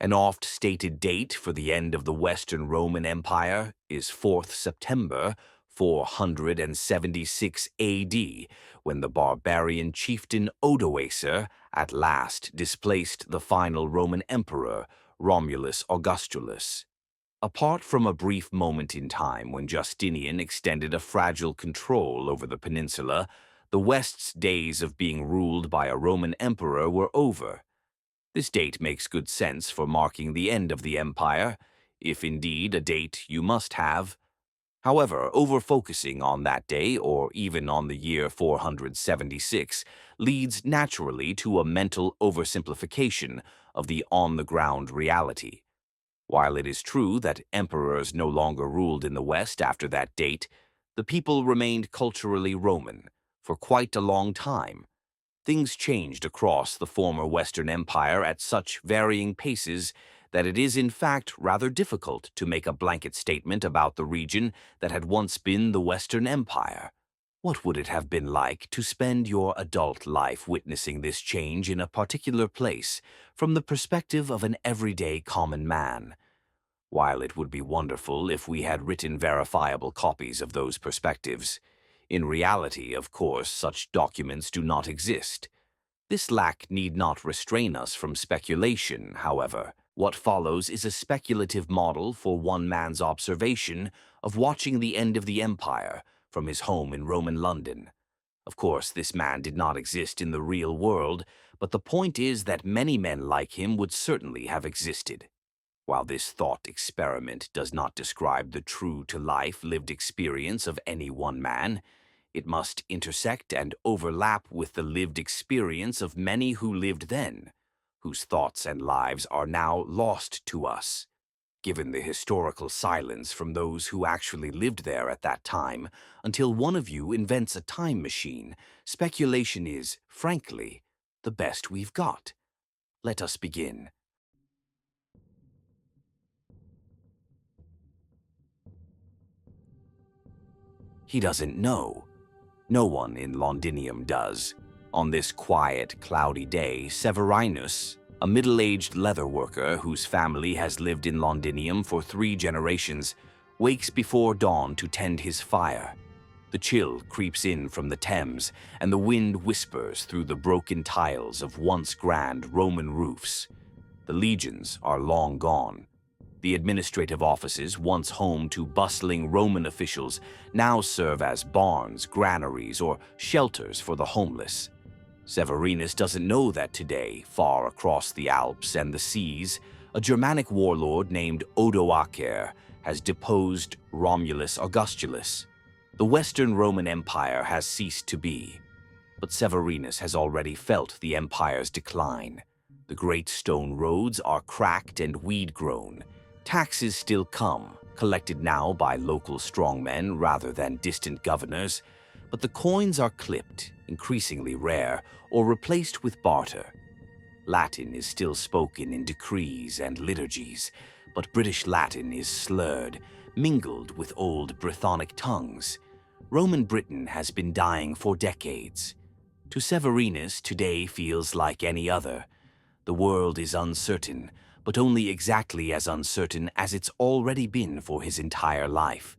An oft-stated date for the end of the Western Roman Empire is 4th September 476 AD, when the barbarian chieftain Odoacer at last displaced the final Roman emperor, Romulus Augustulus. Apart from a brief moment in time when Justinian extended a fragile control over the peninsula, the West's days of being ruled by a Roman emperor were over. This date makes good sense for marking the end of the empire, if indeed a date you must have. However, over-focusing on that day, or even on the year 476, leads naturally to a mental oversimplification of the on-the-ground reality. While it is true that emperors no longer ruled in the West after that date, the people remained culturally Roman for quite a long time. Things changed across the former Western Empire at such varying paces that it is in fact rather difficult to make a blanket statement about the region that had once been the Western Empire. What would it have been like to spend your adult life witnessing this change in a particular place from the perspective of an everyday common man? While it would be wonderful if we had written verifiable copies of those perspectives, in reality, of course, such documents do not exist. This lack need not restrain us from speculation, however. What follows is a speculative model for one man's observation of watching the end of the empire from his home in Roman London. Of course, this man did not exist in the real world, but the point is that many men like him would certainly have existed. While this thought experiment does not describe the true-to-life lived experience of any one man, it must intersect and overlap with the lived experience of many who lived then, whose thoughts and lives are now lost to us. Given the historical silence from those who actually lived there at that time, until one of you invents a time machine, speculation is, frankly, the best we've got. Let us begin. He doesn't know. No one in Londinium does. On this quiet, cloudy day, Severinus, a middle-aged leatherworker whose family has lived in Londinium for 3 generations, wakes before dawn to tend his fire. The chill creeps in from the Thames, and the wind whispers through the broken tiles of once grand Roman roofs. The legions are long gone. The administrative offices, once home to bustling Roman officials, now serve as barns, granaries, or shelters for the homeless. Severinus doesn't know that today, far across the Alps and the seas, a Germanic warlord named Odoacer has deposed Romulus Augustulus. The Western Roman Empire has ceased to be, but Severinus has already felt the empire's decline. The great stone roads are cracked and weed-grown. Taxes still come, collected now by local strongmen rather than distant governors, but the coins are clipped, increasingly rare, or replaced with barter. Latin is still spoken in decrees and liturgies, but British Latin is slurred, mingled with old Brythonic tongues. Roman Britain has been dying for decades. To Severinus, today feels like any other. The world is uncertain, but only exactly as uncertain as it's already been for his entire life.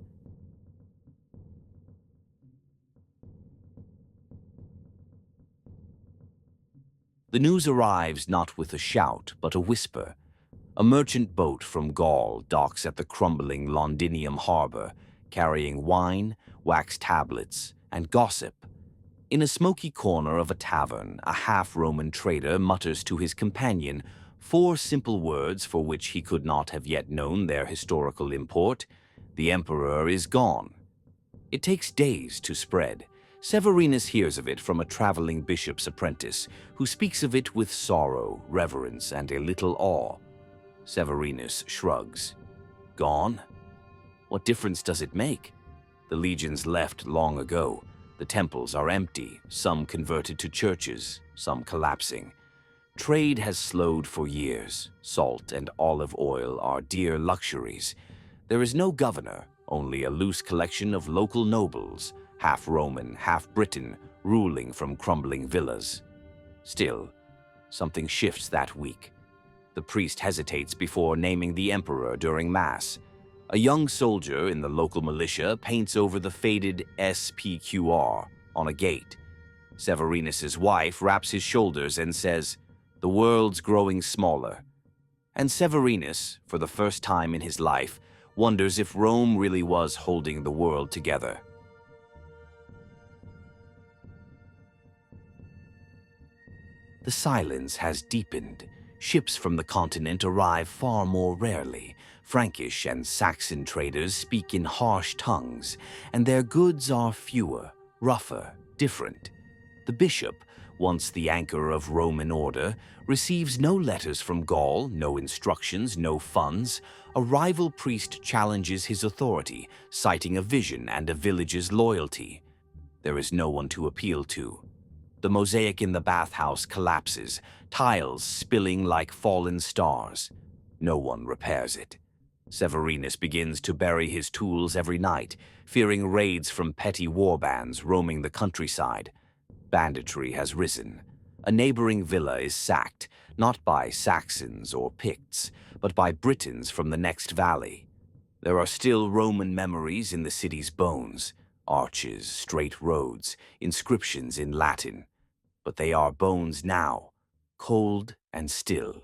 The news arrives not with a shout, but a whisper. A merchant boat from Gaul docks at the crumbling Londinium harbor, carrying wine, wax tablets, and gossip. In a smoky corner of a tavern, a half-Roman trader mutters to his companion 4 simple words for which he could not have yet known their historical import. The emperor is gone. It takes days to spread. Severinus hears of it from a traveling bishop's apprentice, who speaks of it with sorrow, reverence, and a little awe. Severinus shrugs. Gone? What difference does it make? The legions left long ago. The temples are empty, some converted to churches, some collapsing. Trade has slowed for years. Salt and olive oil are dear luxuries. There is no governor, only a loose collection of local nobles, half Roman, half Briton, ruling from crumbling villas. Still, something shifts that week. The priest hesitates before naming the emperor during Mass. A young soldier in the local militia paints over the faded SPQR on a gate. Severinus's wife wraps his shoulders and says, "The world's growing smaller." And Severinus, for the first time in his life, wonders if Rome really was holding the world together. The silence has deepened. Ships from the continent arrive far more rarely. Frankish and Saxon traders speak in harsh tongues, and their goods are fewer, rougher, different. The bishop, once the anchor of Roman order, receives no letters from Gaul, no instructions, no funds. A rival priest challenges his authority, citing a vision and a village's loyalty. There is no one to appeal to. The mosaic in the bathhouse collapses, tiles spilling like fallen stars. No one repairs it. Severinus begins to bury his tools every night, fearing raids from petty warbands roaming the countryside. Banditry has risen. A neighboring villa is sacked, not by Saxons or Picts, but by Britons from the next valley. There are still Roman memories in the city's bones, arches, straight roads, inscriptions in Latin. But they are bones now, cold and still.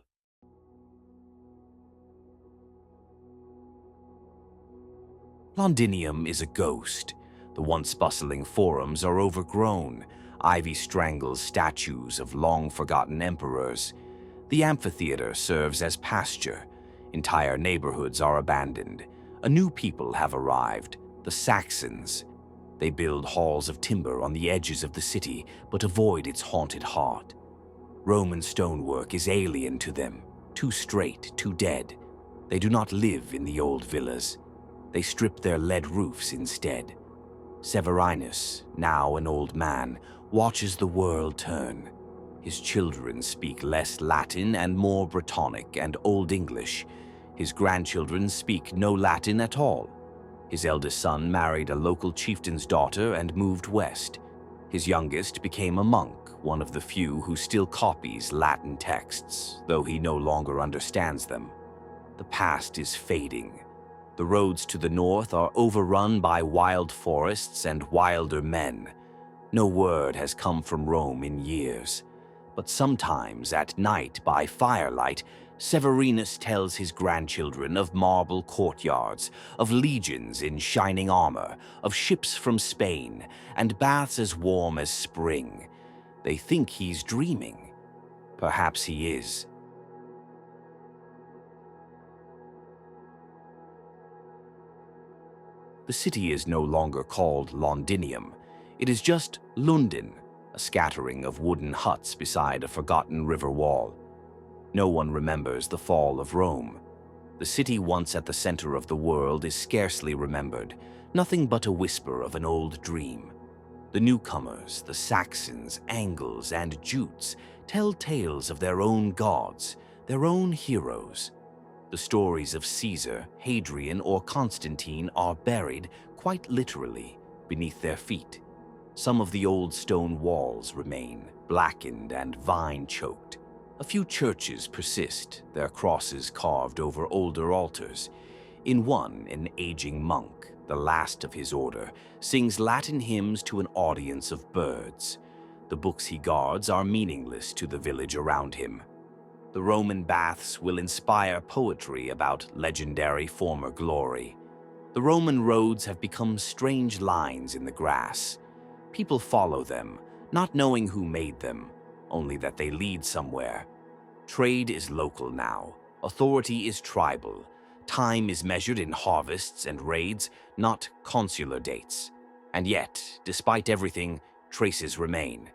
Londinium is a ghost. The once bustling forums are overgrown. Ivy strangles statues of long-forgotten emperors. The amphitheater serves as pasture. Entire neighborhoods are abandoned. A new people have arrived, the Saxons. They build halls of timber on the edges of the city, but avoid its haunted heart. Roman stonework is alien to them, too straight, too dead. They do not live in the old villas. They strip their lead roofs instead. Severinus, now an old man, watches the world turn. His children speak less Latin and more Brittonic and Old English. His grandchildren speak no Latin at all. His eldest son married a local chieftain's daughter and moved west. His youngest became a monk, one of the few who still copies Latin texts, though he no longer understands them. The past is fading. The roads to the north are overrun by wild forests and wilder men. No word has come from Rome in years. But sometimes at night by firelight, Severinus tells his grandchildren of marble courtyards, of legions in shining armor, of ships from Spain, and baths as warm as spring. They think he's dreaming. Perhaps he is. The city is no longer called Londinium. It is just London, a scattering of wooden huts beside a forgotten river wall. No one remembers the fall of Rome. The city once at the center of the world is scarcely remembered, nothing but a whisper of an old dream. The newcomers, the Saxons, Angles, and Jutes, tell tales of their own gods, their own heroes. The stories of Caesar, Hadrian, or Constantine are buried, quite literally, beneath their feet. Some of the old stone walls remain, blackened and vine-choked. A few churches persist, their crosses carved over older altars. In one, an aging monk, the last of his order, sings Latin hymns to an audience of birds. The books he guards are meaningless to the village around him. The Roman baths will inspire poetry about legendary former glory. The Roman roads have become strange lines in the grass. People follow them, not knowing who made them, only that they lead somewhere. Trade is local now. Authority is tribal. Time is measured in harvests and raids, not consular dates. And yet, despite everything, traces remain.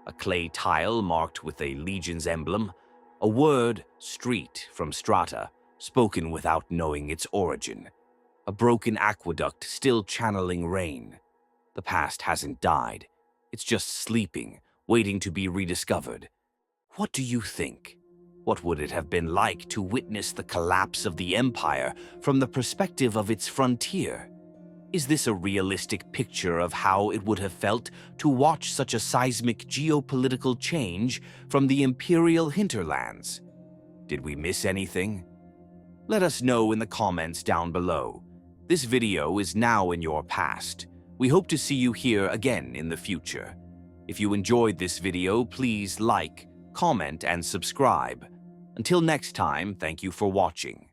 A clay tile marked with a legion's emblem, a word, street, from strata, spoken without knowing its origin. A broken aqueduct still channeling rain. The past hasn't died. It's just sleeping, waiting to be rediscovered. What do you think? What would it have been like to witness the collapse of the empire from the perspective of its frontier? Is this a realistic picture of how it would have felt to watch such a seismic geopolitical change from the imperial hinterlands? Did we miss anything? Let us know in the comments down below. This video is now in your past. We hope to see you here again in the future. If you enjoyed this video, please like, comment, and subscribe. Until next time, thank you for watching.